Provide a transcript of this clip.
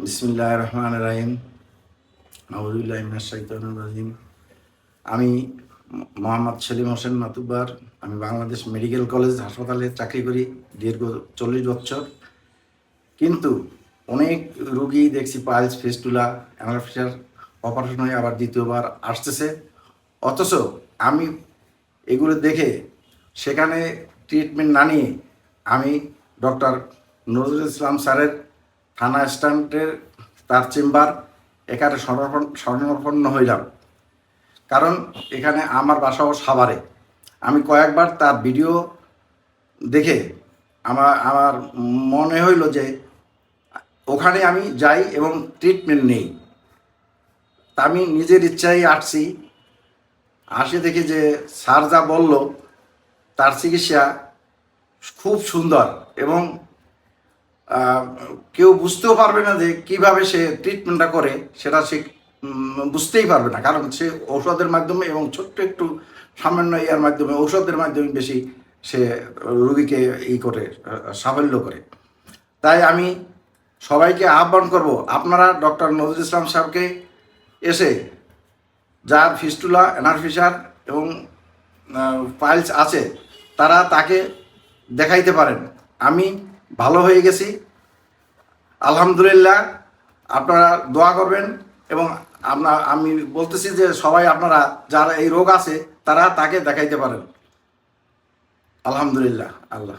বিসমিল্লাহির রহমানির রহিম। আউযুবিল্লাহি মিনাশ শাইতানির রাজিম। আমি মোহাম্মদ সেলিম হোসেন মাতুব্বার। আমি বাংলাদেশ মেডিকেল কলেজ হাসপাতালে চাকরি করি দীর্ঘ 40 বছর। কিন্তু অনেক রুগী দেখছি piles, fistula, anal Fischer operation হয়ে আবার দ্বিতীয়বার আসতেছে। অথচ আমি এগুলো দেখে সেখানে ট্রিটমেন্ট না নিয়ে আমি ডক্টর নজরুল ইসলাম স্যারের থানা স্ট্যান্ডের তার চেম্বার এখানে স্বর্ণাপন্ন হইলাম। কারণ এখানে আমার বাসাও সাভারে। আমি কয়েকবার তার ভিডিও দেখে আমার মনে হইল যে ওখানে আমি যাই এবং ট্রিটমেন্ট নেই। তা আমি নিজের ইচ্ছায় আসি দেখি যে স্যার যা বলল তার চিকিৎসা খুব সুন্দর এবং কেউ বুঝতেও পারবে না যে কিভাবে সে ট্রিটমেন্টটা করে, সেটা সে বুঝতেই পারবে না। কারণ সে ঔষধের মাধ্যমে এবং ছোট্ট একটু সামান্য ইয়ার মাধ্যমে ঔষধের মাধ্যমে বেশি সে রোগীকে করে সাফল্য করে। তাই আমি সবাইকে আহ্বান করব, আপনারা ডক্টর নজরুল ইসলাম সাহেবকে এসে যার ফিস্টুলা, অ্যানাল ফিসার এবং পাইলস আছে তারা তাকে দেখাইতে পারেন। আমি ভালো হয়ে গেছি আলহামদুলিল্লাহ। আপনারা দোয়া করবেন এবং আমি বলতেছি যে সবাই আপনারা যারা এই রোগ আছে তারা তাকে দেখাইতে পারেন। আলহামদুলিল্লাহ। আল্লাহ।